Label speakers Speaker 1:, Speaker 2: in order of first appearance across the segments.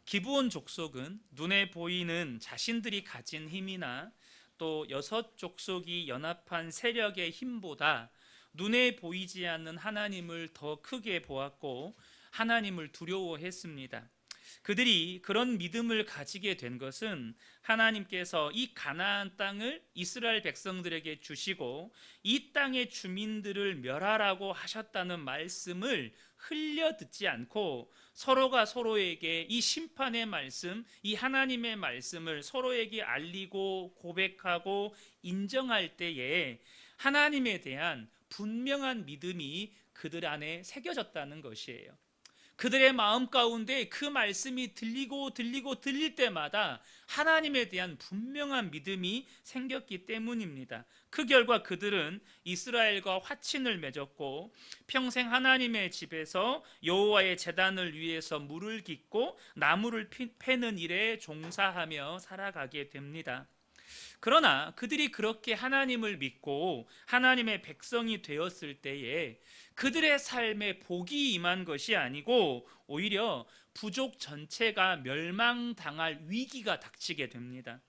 Speaker 1: 기브온 족속은 눈에 보이는 자신들이 가진 힘이나 또 여섯 족속이 연합한 세력의 힘보다 눈에 보이지 않는 하나님을 더 크게 보았고 하나님을 두려워했습니다. 그들이 그런 믿음을 가지게 된 것은 하나님께서 이 가나안 땅을 이스라엘 백성들에게 주시고 이 땅의 주민들을 멸하라고 하셨다는 말씀을 흘려 듣지 않고 서로가 서로에게 이 심판의 말씀, 이 하나님의 말씀을 서로에게 알리고 고백하고 인정할 때에 하나님에 대한 분명한 믿음이 그들 안에 새겨졌다는 것이에요. 그들의 마음 가운데 그 말씀이 들릴 때마다 하나님에 대한 분명한 믿음이 생겼기 때문입니다. 그 결과 그들은 이스라엘과 화친을 맺었고 평생 하나님의 집에서 여호와의 제단을 위해서 물을 깃고 나무를 패는 일에 종사하며 살아가게 됩니다. 그러나 그들이 그렇게 하나님을 믿고 하나님의 백성이 되었을 때에 그들의 삶에 복이 임한 것이 아니고 오히려 부족 전체가 멸망당할 위기가 닥치게 됩니다.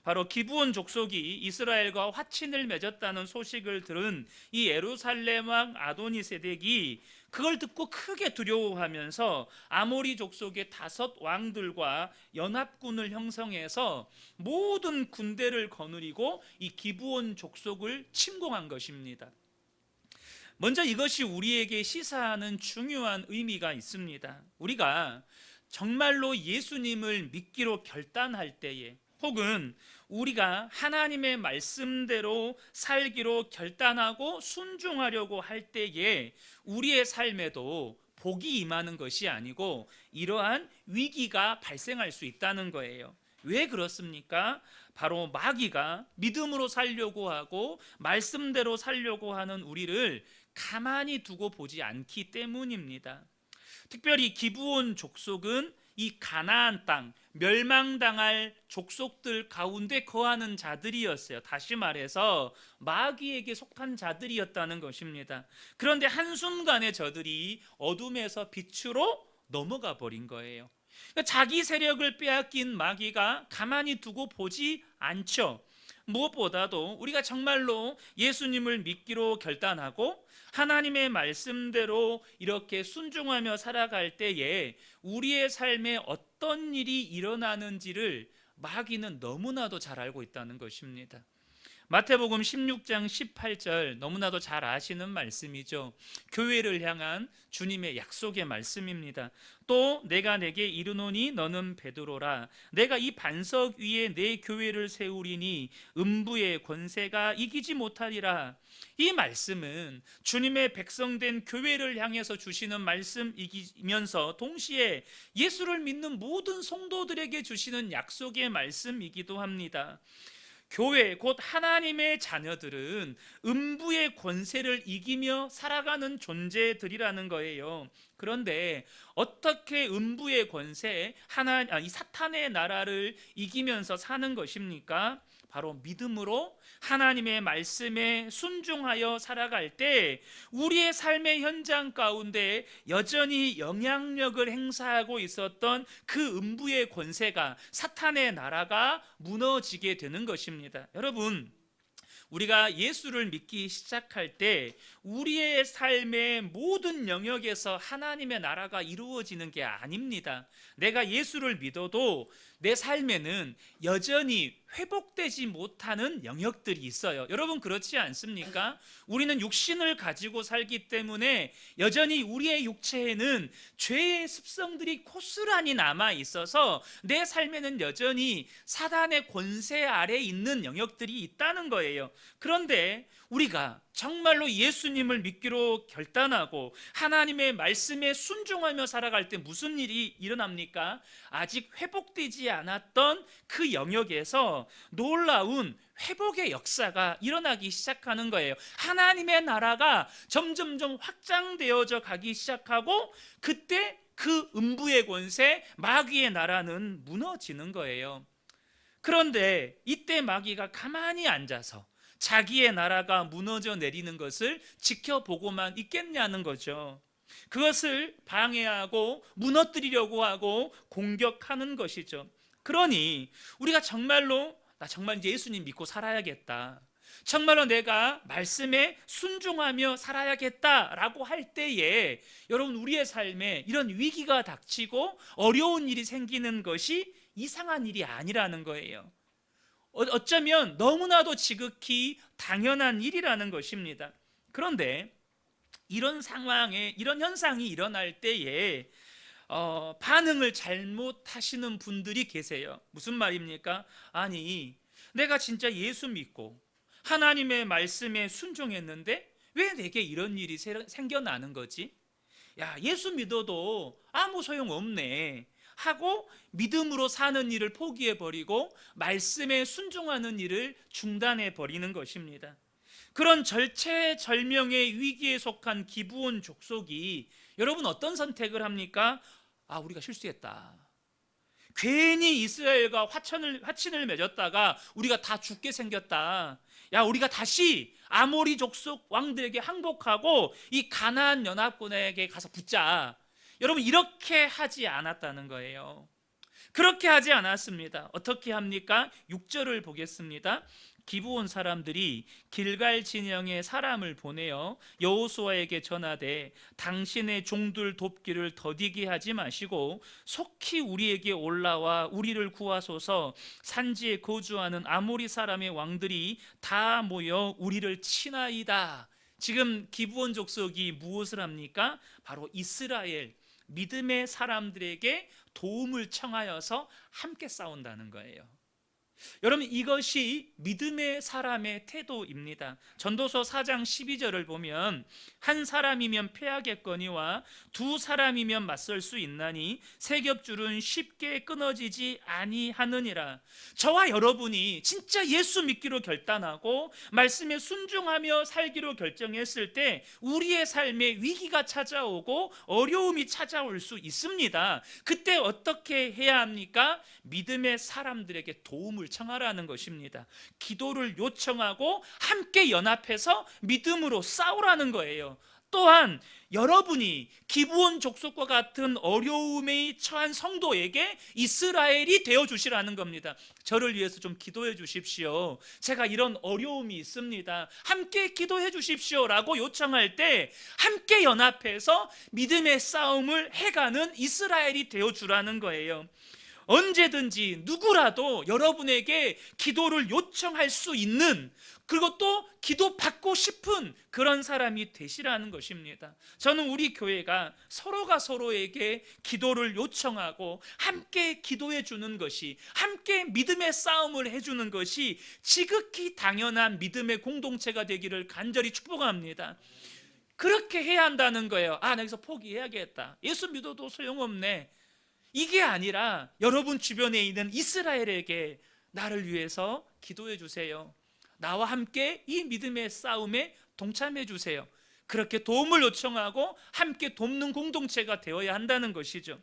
Speaker 1: 바로 기브온 족속이 이스라엘과 화친을 맺었다는 소식을 들은 이 예루살렘 왕 아도니세덱이 그걸 듣고 크게 두려워하면서 아모리 족속의 5 왕들과 연합군을 형성해서 모든 군대를 거느리고 이 기브온 족속을 침공한 것입니다. 먼저 이것이 우리에게 시사하는 중요한 의미가 있습니다. 우리가 정말로 예수님을 믿기로 결단할 때에 혹은 우리가 하나님의 말씀대로 살기로 결단하고 순종하려고 할 때에 우리의 삶에도 복이 임하는 것이 아니고 이러한 위기가 발생할 수 있다는 거예요. 왜 그렇습니까? 바로 마귀가 믿음으로 살려고 하고 말씀대로 살려고 하는 우리를 가만히 두고 보지 않기 때문입니다. 특별히 기브온 족속은 이 가나안 땅 멸망당할 족속들 가운데 거하는 자들이었어요. 다시 말해서 마귀에게 속한 자들이었다는 것입니다. 그런데 한순간에 저들이 어둠에서 빛으로 넘어가 버린 거예요. 자기 세력을 빼앗긴 마귀가 가만히 두고 보지 않죠. 무엇보다도 우리가 정말로 예수님을 믿기로 결단하고 하나님의 말씀대로 이렇게 순종하며 살아갈 때에 우리의 삶에 어떤 일이 일어나는지를 마귀는 너무나도 잘 알고 있다는 것입니다. 마태복음 16장 18절 너무나도 잘 아시는 말씀이죠. 교회를 향한 주님의 약속의 말씀입니다. 또 내가 내게 이르노니 너는 베드로라. 내가 이 반석 위에 내 교회를 세우리니 음부의 권세가 이기지 못하리라. 이 말씀은 주님의 백성된 교회를 향해서 주시는 말씀이면서 동시에 예수를 믿는 모든 성도들에게 주시는 약속의 말씀이기도 합니다. 교회 곧 하나님의 자녀들은 음부의 권세를 이기며 살아가는 존재들이라는 거예요. 그런데 어떻게 음부의 권세, 이 사탄의 나라를 이기면서 사는 것입니까? 바로 믿음으로 하나님의 말씀에 순종하여 살아갈 때 우리의 삶의 현장 가운데 여전히 영향력을 행사하고 있었던 그 음부의 권세가, 사탄의 나라가 무너지게 되는 것입니다. 여러분, 우리가 예수를 믿기 시작할 때 우리의 삶의 모든 영역에서 하나님의 나라가 이루어지는 게 아닙니다. 내가 예수를 믿어도 내 삶에는 여전히 회복되지 못하는 영역들이 있어요. 여러분 그렇지 않습니까? 우리는 육신을 가지고 살기 때문에 여전히 우리의 육체에는 죄의 습성들이 고스란히 남아 있어서 내 삶에는 여전히 사단의 권세 아래 있는 영역들이 있다는 거예요. 그런데 우리가 정말로 예수님을 믿기로 결단하고 하나님의 말씀에 순종하며 살아갈 때 무슨 일이 일어납니까? 아직 회복되지 않았던 그 영역에서 놀라운 회복의 역사가 일어나기 시작하는 거예요. 하나님의 나라가 점점점 확장되어져 가기 시작하고 그때 그 음부의 권세, 마귀의 나라는 무너지는 거예요. 그런데 이때 마귀가 가만히 앉아서 자기의 나라가 무너져 내리는 것을 지켜보고만 있겠냐는 거죠. 그것을 방해하고 무너뜨리려고 하고 공격하는 것이죠. 그러니 우리가 정말로 나 정말 이제 예수님 믿고 살아야겠다, 정말로 내가 말씀에 순종하며 살아야겠다라고 할 때에 여러분, 우리의 삶에 이런 위기가 닥치고 어려운 일이 생기는 것이 이상한 일이 아니라는 거예요. 어쩌면 너무나도 지극히 당연한 일이라는 것입니다. 그런데 이런 상황에, 이런 현상이 일어날 때에 반응을 잘못하시는 분들이 계세요. 무슨 말입니까? 아니, 내가 진짜 예수 믿고 하나님의 말씀에 순종했는데 왜 내게 이런 일이 생겨나는 거지? 야, 예수 믿어도 아무 소용 없네 하고 믿음으로 사는 일을 포기해버리고 말씀에 순종하는 일을 중단해버리는 것입니다. 그런 절체절명의 위기에 속한 기브온 족속이 여러분 어떤 선택을 합니까? 아, 우리가 실수했다, 괜히 이스라엘과 화친을 맺었다가 우리가 다 죽게 생겼다, 야, 우리가 다시 아모리 족속 왕들에게 항복하고 이 가나안 연합군에게 가서 붙자, 여러분 이렇게 하지 않았다는 거예요. 그렇게 하지 않았습니다. 어떻게 합니까? 6절을 보겠습니다. 기브온 사람들이 길갈 진영에 사람을 보내어 여호수아에게 전하되 당신의 종들 돕기를 더디게 하지 마시고 속히 우리에게 올라와 우리를 구하소서. 산지에 거주하는 아모리 사람의 왕들이 다 모여 우리를 치나이다. 지금 기브온 족속이 무엇을 합니까? 바로 이스라엘 믿음의 사람들에게 도움을 청하여서 함께 싸운다는 거예요. 여러분, 이것이 믿음의 사람의 태도입니다. 전도서 4장 12절을 보면 한 사람이면 패하겠거니와 두 사람이면 맞설 수 있나니 세 겹줄은 쉽게 끊어지지 아니하느니라. 저와 여러분이 진짜 예수 믿기로 결단하고 말씀에 순종하며 살기로 결정했을 때 우리의 삶에 위기가 찾아오고 어려움이 찾아올 수 있습니다. 그때 어떻게 해야 합니까? 믿음의 사람들에게 도움을 청하라는 것입니다. 기도를 요청하고 함께 연합해서 믿음으로 싸우라는 거예요. 또한 여러분이 기브온 족속과 같은 어려움에 처한 성도에게 이스라엘이 되어주시라는 겁니다. 저를 위해서 좀 기도해 주십시오, 제가 이런 어려움이 있습니다, 함께 기도해 주십시오 라고 요청할 때 함께 연합해서 믿음의 싸움을 해가는 이스라엘이 되어주라는 거예요. 언제든지 누구라도 여러분에게 기도를 요청할 수 있는, 그리고 또 기도받고 싶은 그런 사람이 되시라는 것입니다. 저는 우리 교회가 서로가 서로에게 기도를 요청하고 함께 기도해 주는 것이, 함께 믿음의 싸움을 해주는 것이 지극히 당연한 믿음의 공동체가 되기를 간절히 축복합니다. 그렇게 해야 한다는 거예요. 아, 나 여기서 포기해야겠다, 예수 믿어도 소용없네, 이게 아니라 여러분 주변에 있는 이스라엘에게 나를 위해서 기도해 주세요, 나와 함께 이 믿음의 싸움에 동참해 주세요, 그렇게 도움을 요청하고 함께 돕는 공동체가 되어야 한다는 것이죠.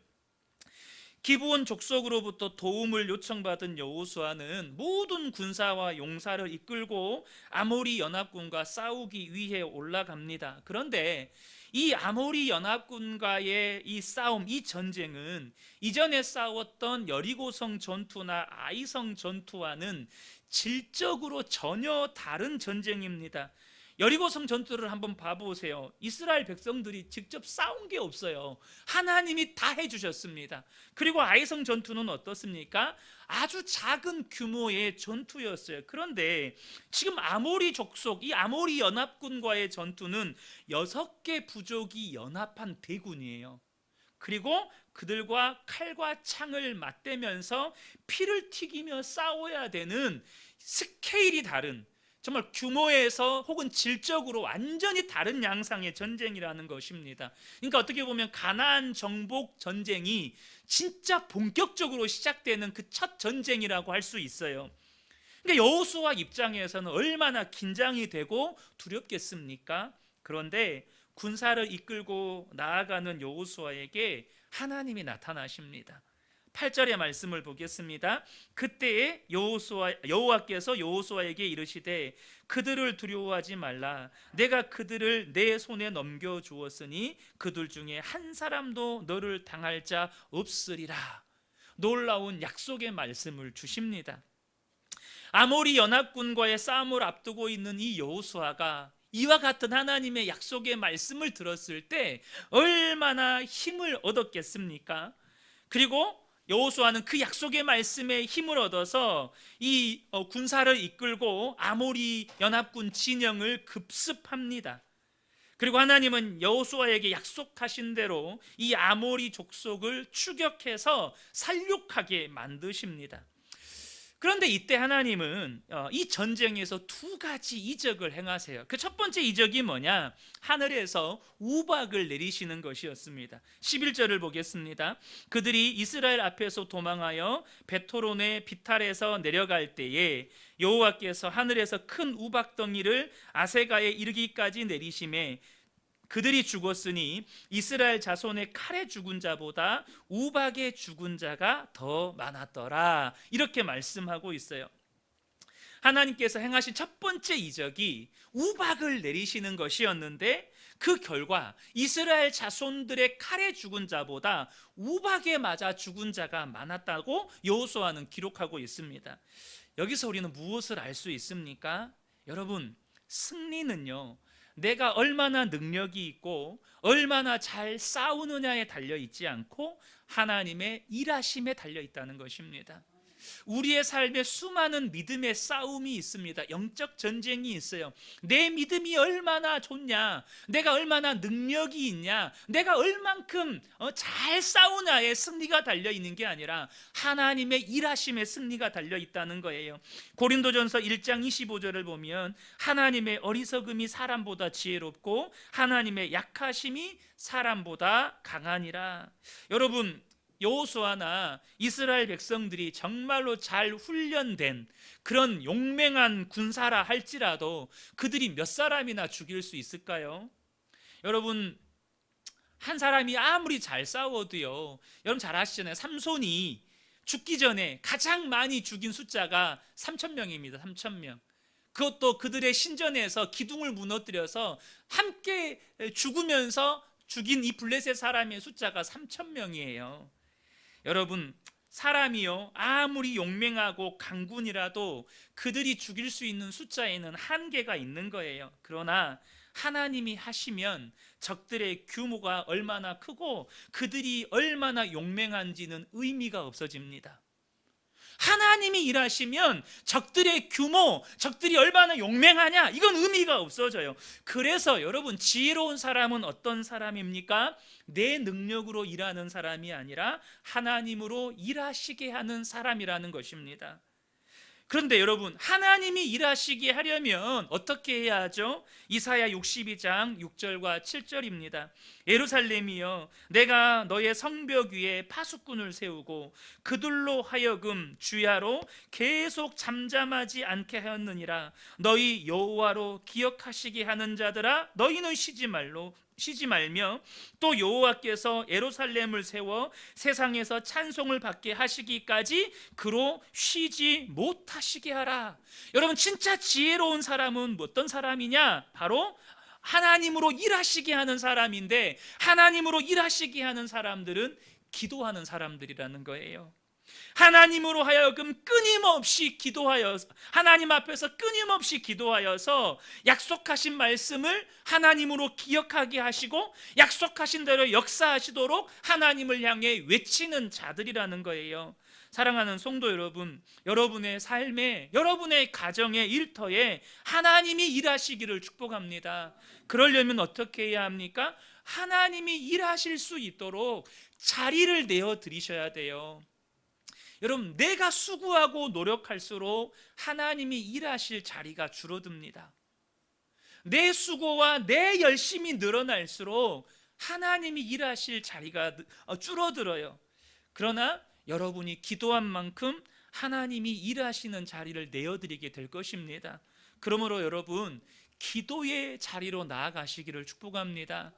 Speaker 1: 기브온 족속으로부터 도움을 요청받은 여호수아는 모든 군사와 용사를 이끌고 아모리 연합군과 싸우기 위해 올라갑니다. 그런데 이 아모리 연합군과의 이 싸움, 이 전쟁은 이전에 싸웠던 여리고성 전투나 아이성 전투와는 질적으로 전혀 다른 전쟁입니다. 여리고성 전투를 한번 봐보세요. 이스라엘 백성들이 직접 싸운 게 없어요. 하나님이 다 해주셨습니다. 그리고 아이성 전투는 어떻습니까? 아주 작은 규모의 전투였어요. 그런데 지금 아모리 족속, 이 아모리 연합군과의 전투는 6개 부족이 연합한 대군이에요. 그리고 그들과 칼과 창을 맞대면서 피를 튀기며 싸워야 되는 스케일이 다른, 정말 규모에서 혹은 질적으로 완전히 다른 양상의 전쟁이라는 것입니다. 그러니까 어떻게 보면 가나안 정복 전쟁이 진짜 본격적으로 시작되는 그 첫 전쟁이라고 할 수 있어요. 그러니까 여호수아 입장에서는 얼마나 긴장이 되고 두렵겠습니까? 그런데 군사를 이끌고 나아가는 여호수아에게 하나님이 나타나십니다. 8절의 말씀을 보겠습니다. 그때에 여호와께서 여호수아에게 이르시되 그들을 두려워하지 말라. 내가 그들을 내 손에 넘겨주었으니 그들 중에 한 사람도 너를 당할 자 없으리라. 놀라운 약속의 말씀을 주십니다. 아모리 연합군과의 싸움을 앞두고 있는 이 여호수아가 이와 같은 하나님의 약속의 말씀을 들었을 때 얼마나 힘을 얻었겠습니까? 그리고 여호수아는 그 약속의 말씀에 힘을 얻어서 이 군사를 이끌고 아모리 연합군 진영을 급습합니다. 그리고 하나님은 여호수아에게 약속하신 대로 이 아모리 족속을 추격해서 살육하게 만드십니다. 그런데 이때 하나님은 이 전쟁에서 두 가지 이적을 행하세요. 그 첫 번째 이적이 뭐냐? 하늘에서 우박을 내리시는 것이었습니다. 11절을 보겠습니다. 그들이 이스라엘 앞에서 도망하여 베토론의 비탈에서 내려갈 때에 여호와께서 하늘에서 큰 우박덩이를 아세가에 이르기까지 내리심에 그들이 죽었으니 이스라엘 자손의 칼에 죽은 자보다 우박에 죽은 자가 더 많았더라. 이렇게 말씀하고 있어요. 하나님께서 행하신 첫 번째 이적이 우박을 내리시는 것이었는데 그 결과 이스라엘 자손들의 칼에 죽은 자보다 우박에 맞아 죽은 자가 많았다고 여호수아는 기록하고 있습니다. 여기서 우리는 무엇을 알 수 있습니까? 여러분, 승리는요, 내가 얼마나 능력이 있고 얼마나 잘 싸우느냐에 달려 있지 않고 하나님의 일하심에 달려 있다는 것입니다. 우리의 삶에 수많은 믿음의 싸움이 있습니다. 영적 전쟁이 있어요. 내 믿음이 얼마나 좋냐, 내가 얼마나 능력이 있냐, 내가 얼만큼 잘 싸우냐에 승리가 달려 있는 게 아니라 하나님의 일하심에 승리가 달려 있다는 거예요. 고린도전서 1장 25절을 보면 하나님의 어리석음이 사람보다 지혜롭고 하나님의 약하심이 사람보다 강하니라. 여러분, 여호수아나 이스라엘 백성들이 정말로 잘 훈련된 그런 용맹한 군사라 할지라도 그들이 몇 사람이나 죽일 수 있을까요? 여러분, 한 사람이 아무리 잘 싸워도요, 여러분 잘 아시잖아요. 삼손이 죽기 전에 가장 많이 죽인 숫자가 3,000명입니다. 3,000명. 그것도 그들의 신전에서 기둥을 무너뜨려서 함께 죽으면서 죽인 이 블레셋 사람의 숫자가 3,000명이에요. 여러분, 사람이요 아무리 용맹하고 강군이라도 그들이 죽일 수 있는 숫자에는 한계가 있는 거예요. 그러나 하나님이 하시면 적들의 규모가 얼마나 크고 그들이 얼마나 용맹한지는 의미가 없어집니다. 하나님이 일하시면 적들의 규모, 적들이 얼마나 용맹하냐, 이건 의미가 없어져요. 그래서 여러분, 지혜로운 사람은 어떤 사람입니까? 내 능력으로 일하는 사람이 아니라 하나님으로 일하시게 하는 사람이라는 것입니다. 그런데 여러분, 하나님이 일하시게 하려면 어떻게 해야 하죠? 이사야 62장 6절과 7절입니다. 예루살렘이여, 내가 너의 성벽 위에 파수꾼을 세우고 그들로 하여금 주야로 계속 잠잠하지 않게 하였느니라. 너희 여호와로 기억하시게 하는 자들아, 너희는 쉬지 말며 또 여호와께서 예루살렘을 세워 세상에서 찬송을 받게 하시기까지 그로 쉬지 못하시게 하라. 여러분, 진짜 지혜로운 사람은 어떤 사람이냐? 바로 하나님으로 일하시게 하는 사람인데, 하나님으로 일하시게 하는 사람들은 기도하는 사람들이라는 거예요. 하나님으로 하여금 끊임없이 기도하여 하나님 앞에서 끊임없이 기도하여서 약속하신 말씀을 하나님으로 기억하게 하시고 약속하신 대로 역사하시도록 하나님을 향해 외치는 자들이라는 거예요. 사랑하는 성도 여러분, 여러분의 삶에, 여러분의 가정의 일터에 하나님이 일하시기를 축복합니다. 그러려면 어떻게 해야 합니까? 하나님이 일하실 수 있도록 자리를 내어 드리셔야 돼요. 여러분, 내가 수고하고 노력할수록 하나님이 일하실 자리가 줄어듭니다. 내 수고와 내 열심이 늘어날수록 하나님이 일하실 자리가 줄어들어요. 그러나 여러분이 기도한 만큼 하나님이 일하시는 자리를 내어드리게 될 것입니다. 그러므로 여러분, 기도의 자리로 나아가시기를 축복합니다.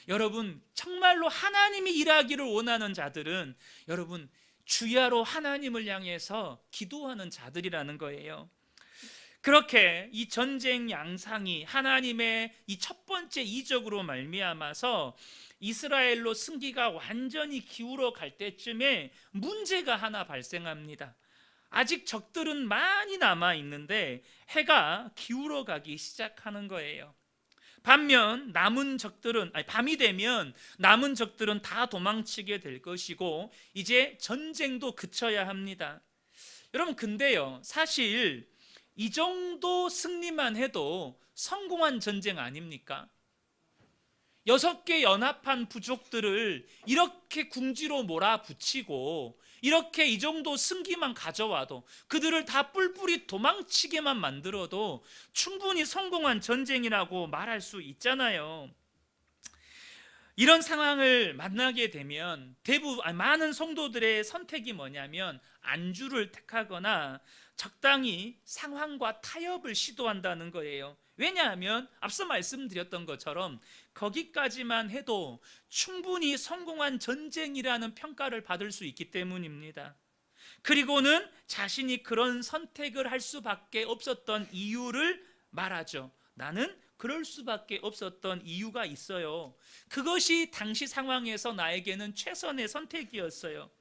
Speaker 1: 여러분, 정말로 하나님이 일하기를 원하는 자들은 여러분, 주야로 하나님을 향해서 기도하는 자들이라는 거예요. 그렇게 이 전쟁 양상이 하나님의 이 첫 번째 이적으로 말미암아서 이스라엘로 승기가 완전히 기울어 갈 때쯤에 문제가 하나 발생합니다. 아직 적들은 많이 남아 있는데 해가 기울어 가기 시작하는 거예요. 반면 밤이 되면 남은 적들은 다 도망치게 될 것이고 이제 전쟁도 그쳐야 합니다. 여러분, 근데요, 사실 이 정도 승리만 해도 성공한 전쟁 아닙니까? 6개 연합한 부족들을 이렇게 궁지로 몰아붙이고 이렇게 이 정도 승기만 가져와도 그들을 다 뿔뿔이 도망치게만 만들어도 충분히 성공한 전쟁이라고 말할 수 있잖아요. 이런 상황을 만나게 되면 많은 성도들의 선택이 뭐냐면 안주를 택하거나 적당히 상황과 타협을 시도한다는 거예요. 왜냐하면 앞서 말씀드렸던 것처럼 거기까지만 해도 충분히 성공한 전쟁이라는 평가를 받을 수 있기 때문입니다. 그리고는 자신이 그런 선택을 할 수밖에 없었던 이유를 말하죠. 나는 그럴 수밖에 없었던 이유가 있어요. 그것이 당시 상황에서 나에게는 최선의 선택이었어요.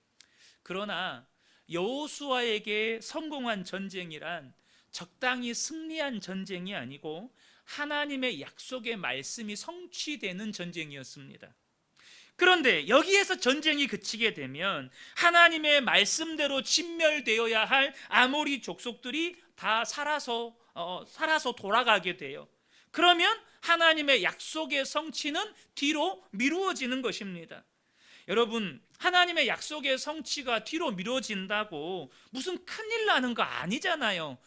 Speaker 1: 그러나 여호수아에게 성공한 전쟁이란 적당히 승리한 전쟁이 아니고 하나님의 약속의 말씀이 성취되는 전쟁이었습니다. 그런데 여기에서 전쟁이 그치게 되면 하나님의 말씀대로 진멸되어야 할 아모리 족속들이 다 살아서 돌아가게 돼요. 그러면 하나님의 약속의 성취는 뒤로 미루어지는 것입니다. 여러분, 하나님의 약속의 성취가 뒤로 미뤄진다고 무슨 큰일 나는 거 아니잖아요.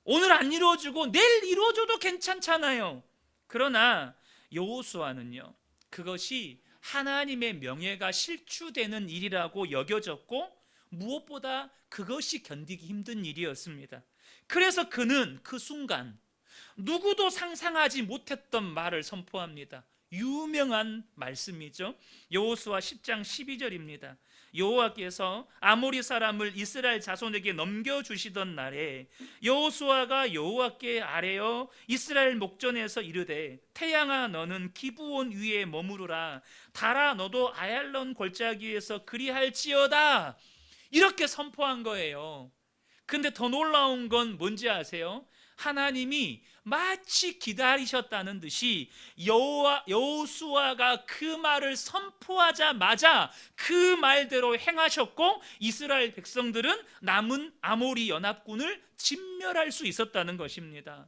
Speaker 1: 오늘 안 이루어지고 내일 이루어져도 괜찮잖아요. 그러나 여호수아는요, 그것이 하나님의 명예가 실추되는 일이라고 여겨졌고 무엇보다 그것이 견디기 힘든 일이었습니다. 그래서 그는 그 순간 누구도 상상하지 못했던 말을 선포합니다. 유명한 말씀이죠. 여호수아 10장 12절입니다. 여호와께서 아모리 사람을 이스라엘 자손에게 넘겨주시던 날에 여호수아가 여호와께 아뢰어 이스라엘 목전에서 이르되 태양아 너는 기브온 위에 머무르라 달아 너도 아얄론 골짜기에서 그리할지어다, 이렇게 선포한 거예요. 근데 더 놀라운 건 뭔지 아세요? 하나님이 마치 기다리셨다는 듯이 여호수아가 그 말을 선포하자마자 그 말대로 행하셨고 이스라엘 백성들은 남은 아모리 연합군을 진멸할 수 있었다는 것입니다.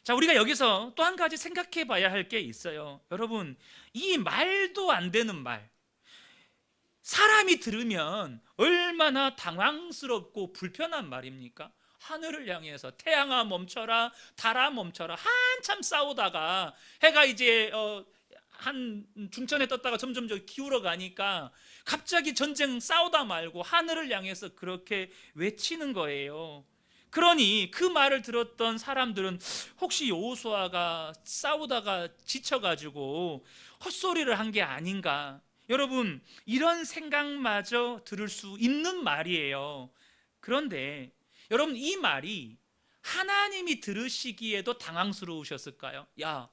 Speaker 1: 자, 우리가 여기서 또 한 가지 생각해 봐야 할 게 있어요. 여러분, 이 말도 안 되는 말, 사람이 들으면 얼마나 당황스럽고 불편한 말입니까? 하늘을 향해서 태양아 멈춰라 달아 멈춰라, 한참 싸우다가 해가 이제 한 중천에 떴다가 점점 기울어 가니까 갑자기 전쟁 싸우다 말고 하늘을 향해서 그렇게 외치는 거예요. 그러니 그 말을 들었던 사람들은 혹시 여호수아가 싸우다가 지쳐가지고 헛소리를 한 게 아닌가. 여러분, 이런 생각마저 들을 수 있는 말이에요. 그런데 여러분, 이 말이 하나님이 들으시기에도 당황스러우셨을까요? 야,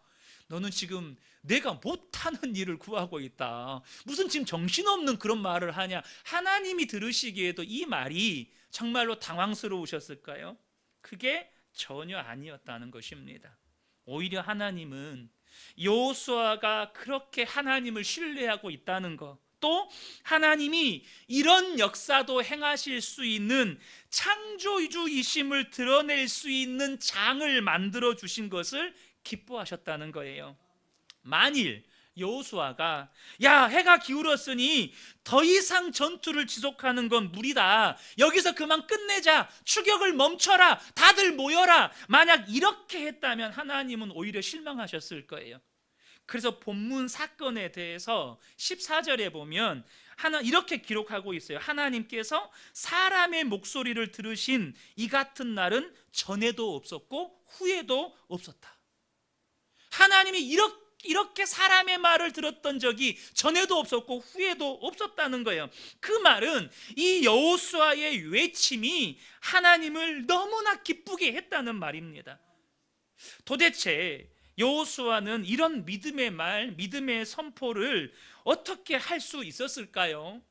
Speaker 1: 너는 지금 내가 못하는 일을 구하고 있다, 무슨 지금 정신없는 그런 말을 하냐. 하나님이 들으시기에도 이 말이 정말로 당황스러우셨을까요? 그게 전혀 아니었다는 것입니다. 오히려 하나님은 여호수아가 그렇게 하나님을 신뢰하고 있다는 것, 또 하나님이 이런 역사도 행하실 수 있는 창조주이심을 드러낼 수 있는 장을 만들어 주신 것을 기뻐하셨다는 거예요. 만일 여호수아가 야, 해가 기울었으니 더 이상 전투를 지속하는 건 무리다, 여기서 그만 끝내자, 추격을 멈춰라, 다들 모여라, 만약 이렇게 했다면 하나님은 오히려 실망하셨을 거예요. 그래서 본문 사건에 대해서 14절에 보면 이렇게 기록하고 있어요. 하나님께서 사람의 목소리를 들으신 이 같은 날은 전에도 없었고 후에도 없었다. 하나님이 이렇게 이렇게 사람의 말을 들었던 적이 전에도 없었고 후에도 없었다는 거예요. 그 말은 이 여호수아의 외침이 하나님을 너무나 기쁘게 했다는 말입니다. 도대체 여호수아는 이런 믿음의 말, 믿음의 선포를 어떻게 할 수 있었을까요?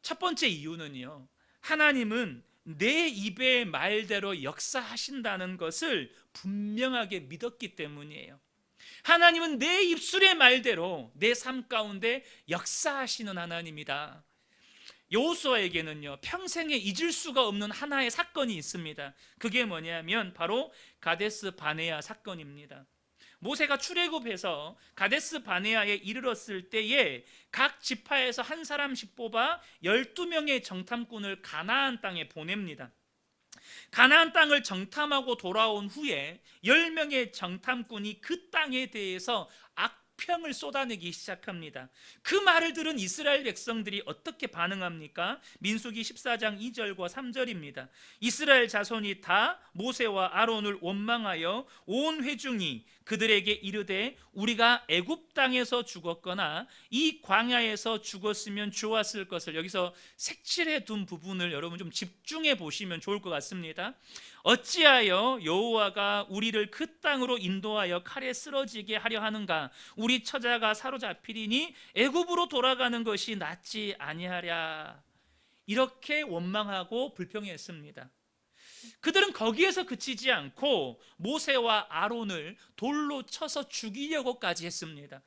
Speaker 1: 첫 번째 이유는요, 하나님은 내 입의 말대로 역사하신다는 것을 분명하게 믿었기 때문이에요. 하나님은 내 입술의 말대로 내 삶 가운데 역사하시는 하나님이다. 여호수아에게는요, 평생에 잊을 수가 없는 하나의 사건이 있습니다. 그게 뭐냐면 바로 가데스 바네아 사건입니다. 모세가 출애굽해서 가데스 바네아에 이르렀을 때에 각 지파에서 한 사람씩 뽑아 12명의 정탐꾼을 가나안 땅에 보냅니다. 가나안 땅을 정탐하고 돌아온 후에 10명의 정탐꾼이 그 땅에 대해서 악평을 쏟아내기 시작합니다. 그 말을 들은 이스라엘 백성들이 어떻게 반응합니까? 민수기 14장 2절과 3절입니다. 이스라엘 자손이 다 모세와 아론을 원망하여 온 회중이 그들에게 이르되 우리가 애굽 땅에서 죽었거나 이 광야에서 죽었으면 좋았을 것을, 여기서 색칠해 둔 부분을 여러분 좀 집중해 보시면 좋을 것 같습니다. 어찌하여 여호와가 우리를 그 땅으로 인도하여 칼에 쓰러지게 하려 하는가? 우리 처자가 사로잡히리니 애굽으로 돌아가는 것이 낫지 아니하랴. 이렇게 원망하고 불평했습니다. 그들은 거기에서 그치지 않고 모세와 아론을 돌로 쳐서 죽이려고까지 했습니다.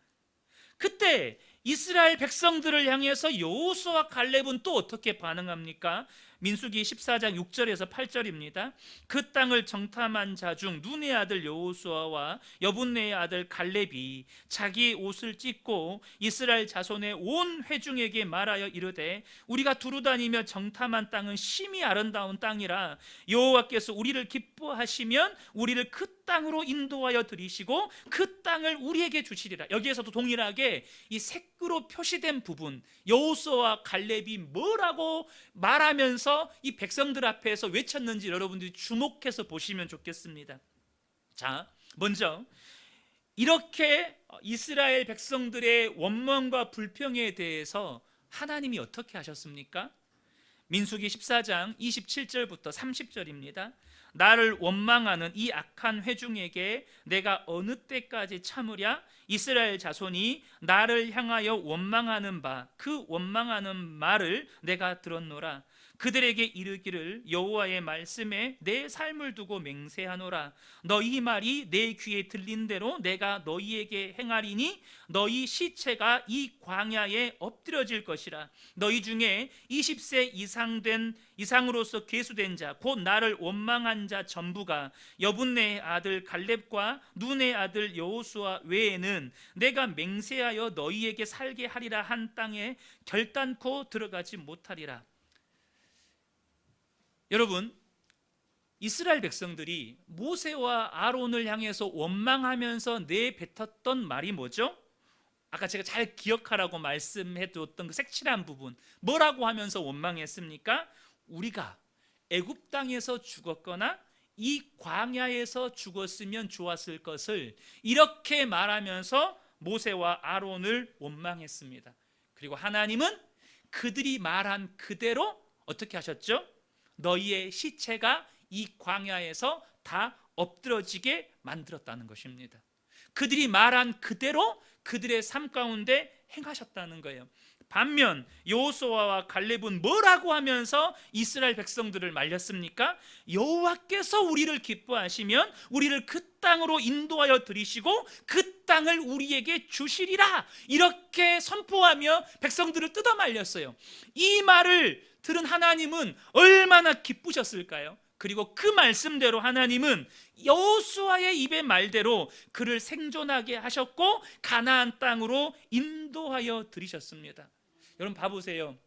Speaker 1: 그때 이스라엘 백성들을 향해서 여호수아와 갈렙은 또 어떻게 반응합니까? 민수기 14장 6절에서 8절입니다. 그 땅을 정탐한 자 중 눈의 아들 여호수아와 여분네의 아들 갈렙이 자기 옷을 찢고 이스라엘 자손의 온 회중에게 말하여 이르되 우리가 두루다니며 정탐한 땅은 심히 아름다운 땅이라 여호와께서 우리를 기뻐하시면 우리를 그 땅으로 인도하여 들이시고 그 땅을 우리에게 주시리라. 여기에서도 동일하게 이 색으로 표시된 부분, 여호수아와 갈렙이 뭐라고 말하면서 이 백성들 앞에서 외쳤는지 여러분들이 주목해서 보시면 좋겠습니다. 자, 먼저 이렇게 이스라엘 백성들의 원망과 불평에 대해서 하나님이 어떻게 하셨습니까? 민수기 14장 27절부터 30절입니다. 나를 원망하는 이 악한 회중에게 내가 어느 때까지 참으랴? 이스라엘 자손이 나를 향하여 원망하는 바 그 원망하는 말을 내가 들었노라. 그들에게 이르기를 여호와의 말씀에 내 삶을 두고 맹세하노라. 너희 말이 내 귀에 들린 대로 내가 너희에게 행하리니 너희 시체가 이 광야에 엎드려질 것이라. 너희 중에 20세 이상으로서 계수된 자 곧 나를 원망한 자 전부가 여분네의 아들 갈렙과 눈의 아들 여호수아 외에는 내가 맹세하여 너희에게 살게 하리라 한 땅에 결단코 들어가지 못하리라. 여러분, 이스라엘 백성들이 모세와 아론을 향해서 원망하면서 내뱉었던 말이 뭐죠? 아까 제가 잘 기억하라고 말씀해 뒀던 그 색칠한 부분, 뭐라고 하면서 원망했습니까? 우리가 애굽 땅에서 죽었거나 이 광야에서 죽었으면 좋았을 것을, 이렇게 말하면서 모세와 아론을 원망했습니다. 그리고 하나님은 그들이 말한 그대로 어떻게 하셨죠? 너희의 시체가 이 광야에서 다 엎드러지게 만들었다는 것입니다. 그들이 말한 그대로 그들의 삶 가운데 행하셨다는 거예요. 반면 여호수아와 갈렙은 뭐라고 하면서 이스라엘 백성들을 말렸습니까? 여호와께서 우리를 기뻐하시면 우리를 그 땅으로 인도하여 들이시고 그 땅을 우리에게 주시리라, 이렇게 선포하며 백성들을 뜯어 말렸어요. 이 말을 들은 하나님은 얼마나 기쁘셨을까요? 그리고 그 말씀대로 하나님은 여호수아의 입의 말대로 그를 생존하게 하셨고 가나안 땅으로 인도하여 들이셨습니다. 여러분 봐보세요.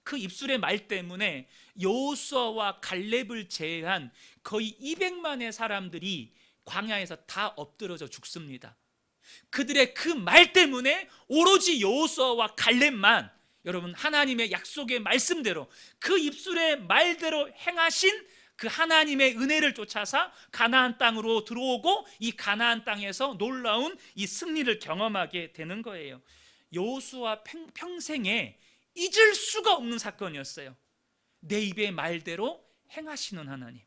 Speaker 1: 그 입술의 말 때문에 여호수아와 갈렙을 제외한 거의 200만의 사람들이 광야에서 다 엎드러져 죽습니다. 그들의 그 말 때문에 오로지 여호수아와 갈렙만, 여러분 하나님의 약속의 말씀대로 그 입술의 말대로 행하신 그 하나님의 은혜를 쫓아서 가나안 땅으로 들어오고 이 가나안 땅에서 놀라운 이 승리를 경험하게 되는 거예요. 여호수아 평생에 잊을 수가 없는 사건이었어요. 내 입의 말대로 행하시는 하나님.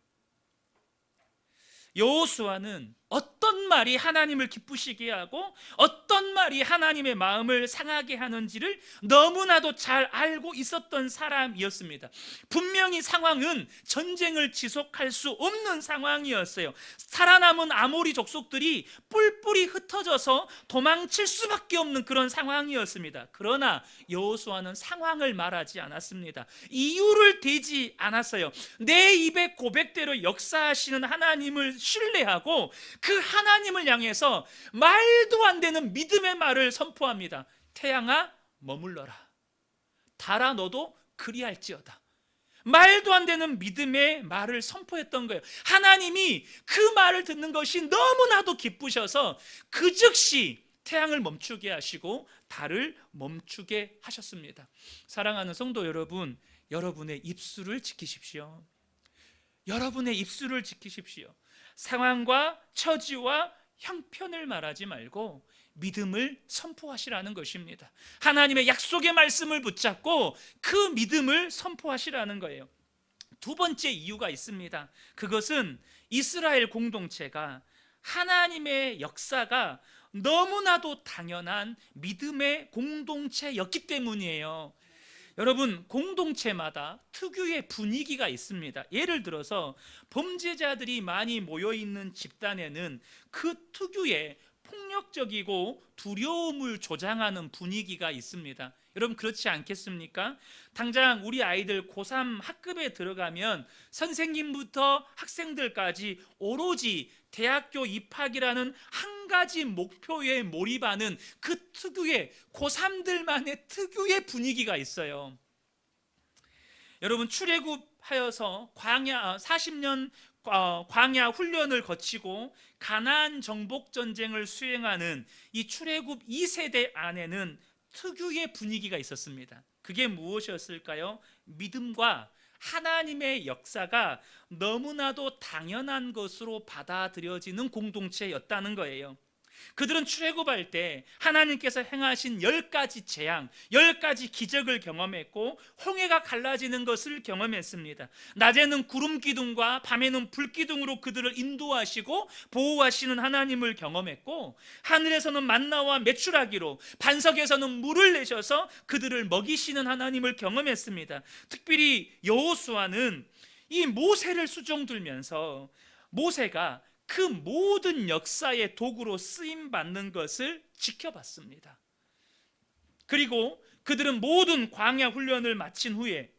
Speaker 1: 여호수아는 어떤 말이 하나님을 기쁘시게 하고 어떤 말이 하나님의 마음을 상하게 하는지를 너무나도 잘 알고 있었던 사람이었습니다. 분명히 상황은 전쟁을 지속할 수 없는 상황이었어요. 살아남은 아모리 족속들이 뿔뿔이 흩어져서 도망칠 수밖에 없는 그런 상황이었습니다. 그러나 여호수아는 상황을 말하지 않았습니다. 이유를 대지 않았어요. 내 입의 고백대로 역사하시는 하나님을 신뢰하고 그 하나님을 향해서 말도 안 되는 믿음의 말을 선포합니다. 태양아 머물러라, 달아 너도 그리할지어다. 말도 안 되는 믿음의 말을 선포했던 거예요. 하나님이 그 말을 듣는 것이 너무나도 기쁘셔서 그 즉시 태양을 멈추게 하시고 달을 멈추게 하셨습니다. 사랑하는 성도 여러분, 여러분의 입술을 지키십시오. 여러분의 입술을 지키십시오. 상황과 처지와 형편을 말하지 말고 믿음을 선포하시라는 것입니다. 하나님의 약속의 말씀을 붙잡고 그 믿음을 선포하시라는 거예요. 두 번째 이유가 있습니다. 그것은 이스라엘 공동체가 하나님의 역사가 너무나도 당연한 믿음의 공동체였기 때문이에요. 여러분, 공동체마다 특유의 분위기가 있습니다. 예를 들어서 범죄자들이 많이 모여있는 집단에는 그 특유의 폭력적이고 두려움을 조장하는 분위기가 있습니다. 여러분, 그렇지 않겠습니까? 당장 우리 아이들 고3 학급에 들어가면 선생님부터 학생들까지 오로지 대학교 입학이라는 한 가지 목표에 몰입하는 그 특유의 고3들만의 특유의 분위기가 있어요. 여러분, 출애굽하여서 광야 40년 광야 훈련을 거치고 가나안 정복 전쟁을 수행하는 이 출애굽 2세대 안에는 특유의 분위기가 있었습니다. 그게 무엇이었을까요? 믿음과 하나님의 역사가 너무나도 당연한 것으로 받아들여지는 공동체였다는 거예요. 그들은 출애굽할 때 하나님께서 행하신 10가지 재앙, 10가지 기적을 경험했고 홍해가 갈라지는 것을 경험했습니다. 낮에는 구름 기둥과 밤에는 불 기둥으로 그들을 인도하시고 보호하시는 하나님을 경험했고, 하늘에서는 만나와 메추라기로, 반석에서는 물을 내셔서 그들을 먹이시는 하나님을 경험했습니다. 특별히 여호수아는 이 모세를 수종들면서 모세가 그 모든 역사의 도구로 쓰임받는 것을 지켜봤습니다. 그리고 그들은 모든 광야 훈련을 마친 후에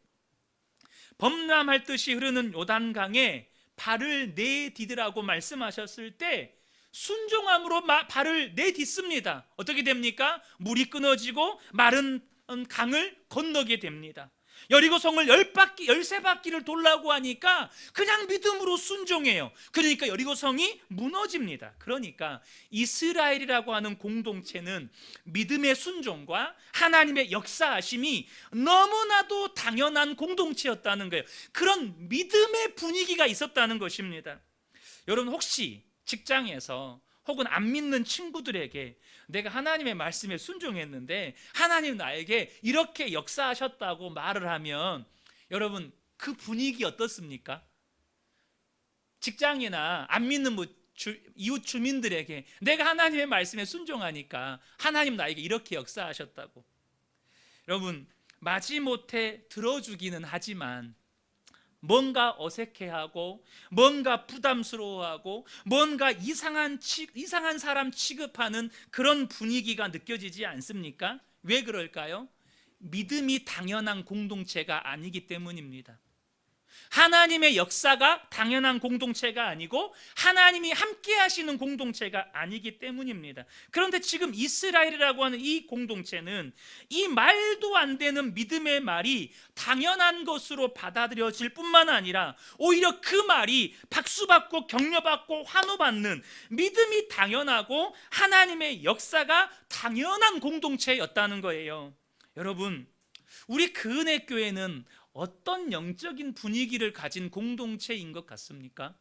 Speaker 1: 범람할 듯이 흐르는 요단강에 발을 내디디라고 말씀하셨을 때 순종함으로 발을 내딛습니다. 어떻게 됩니까? 물이 끊어지고 마른 강을 건너게 됩니다. 여리고성을 13바퀴를 돌라고 하니까 그냥 믿음으로 순종해요. 그러니까 여리고성이 무너집니다. 그러니까 이스라엘이라고 하는 공동체는 믿음의 순종과 하나님의 역사하심이 너무나도 당연한 공동체였다는 거예요. 그런 믿음의 분위기가 있었다는 것입니다. 여러분, 혹시 직장에서 혹은 안 믿는 친구들에게 내가 하나님의 말씀에 순종했는데 하나님 나에게 이렇게 역사하셨다고 말을 하면 여러분, 그 분위기 어떻습니까? 직장이나 안 믿는 이웃 주민들에게 내가 하나님의 말씀에 순종하니까 하나님 나에게 이렇게 역사하셨다고, 여러분, 마지못해 들어주기는 하지만 뭔가 어색해하고 뭔가 부담스러워하고 뭔가 이상한 사람 취급하는 그런 분위기가 느껴지지 않습니까? 왜 그럴까요? 믿음이 당연한 공동체가 아니기 때문입니다. 하나님의 역사가 당연한 공동체가 아니고 하나님이 함께 하시는 공동체가 아니기 때문입니다. 그런데 지금 이스라엘이라고 하는 이 공동체는 이 말도 안 되는 믿음의 말이 당연한 것으로 받아들여질 뿐만 아니라 오히려 그 말이 박수받고 격려받고 환호받는 믿음이 당연하고 하나님의 역사가 당연한 공동체였다는 거예요. 여러분, 우리 그은혜 교회는 어떤 영적인 분위기를 가진 공동체인 것 같습니까?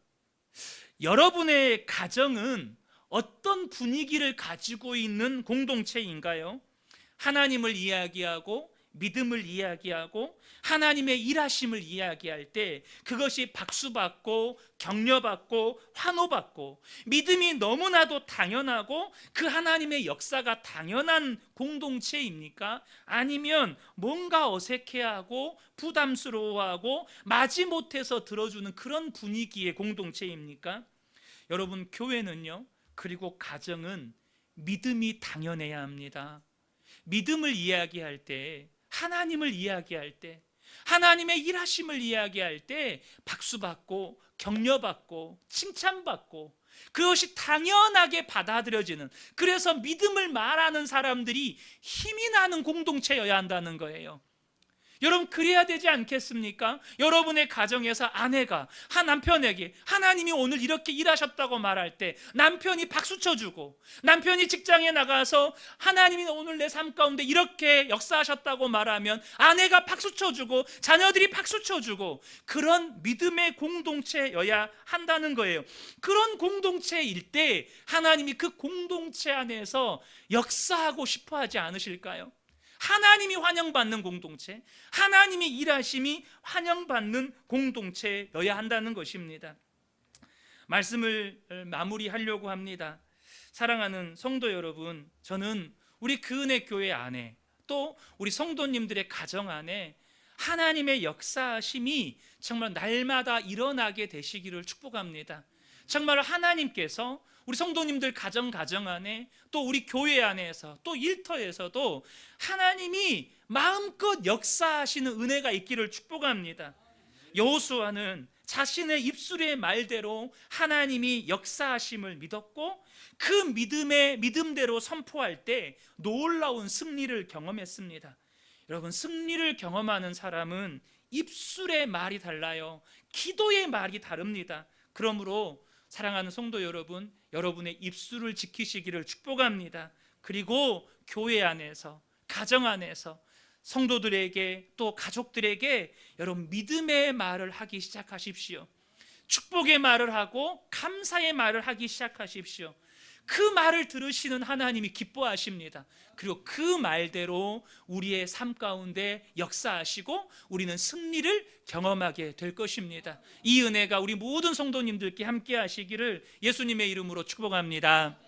Speaker 1: 여러분의 가정은 어떤 분위기를 가지고 있는 공동체인가요? 하나님을 이야기하고 믿음을 이야기하고 하나님의 일하심을 이야기할 때 그것이 박수받고 격려받고 환호받고 믿음이 너무나도 당연하고 그 하나님의 역사가 당연한 공동체입니까? 아니면 뭔가 어색해하고 부담스러워하고 마지못해서 들어주는 그런 분위기의 공동체입니까? 여러분, 교회는요, 그리고 가정은 믿음이 당연해야 합니다. 믿음을 이야기할 때, 하나님을 이야기할 때, 하나님의 일하심을 이야기할 때 박수받고 격려받고 칭찬받고 그것이 당연하게 받아들여지는, 그래서 믿음을 말하는 사람들이 힘이 나는 공동체여야 한다는 거예요. 여러분, 그래야 되지 않겠습니까? 여러분의 가정에서 아내가 남편에게 하나님이 오늘 이렇게 일하셨다고 말할 때 남편이 박수 쳐주고, 남편이 직장에 나가서 하나님이 오늘 내 삶 가운데 이렇게 역사하셨다고 말하면 아내가 박수 쳐주고 자녀들이 박수 쳐주고, 그런 믿음의 공동체여야 한다는 거예요. 그런 공동체일 때 하나님이 그 공동체 안에서 역사하고 싶어 하지 않으실까요? 하나님이 환영받는 공동체, 하나님의 일하심이 환영받는 공동체여야 한다는 것입니다. 말씀을 마무리하려고 합니다. 사랑하는 성도 여러분, 저는 우리 그은혜 교회 안에 또 우리 성도님들의 가정 안에 하나님의 역사하심이 정말 날마다 일어나게 되시기를 축복합니다. 정말 하나님께서 우리 성도님들 가정 안에 또 우리 교회 안에서 또 일터에서도 하나님이 마음껏 역사하시는 은혜가 있기를 축복합니다. 여호수아는 자신의 입술의 말대로 하나님이 역사하심을 믿었고 그 믿음대로 선포할 때 놀라운 승리를 경험했습니다. 여러분, 승리를 경험하는 사람은 입술의 말이 달라요. 기도의 말이 다릅니다. 그러므로 사랑하는 성도 여러분, 여러분의 입술을 지키시기를 축복합니다. 그리고 교회 안에서, 가정 안에서 성도들에게 또 가족들에게 여러분 믿음의 말을 하기 시작하십시오. 축복의 말을 하고 감사의 말을 하기 시작하십시오. 그 말을 들으시는 하나님이 기뻐하십니다. 그리고 그 말대로 우리의 삶 가운데 역사하시고 우리는 승리를 경험하게 될 것입니다. 이 은혜가 우리 모든 성도님들께 함께 하시기를 예수님의 이름으로 축복합니다.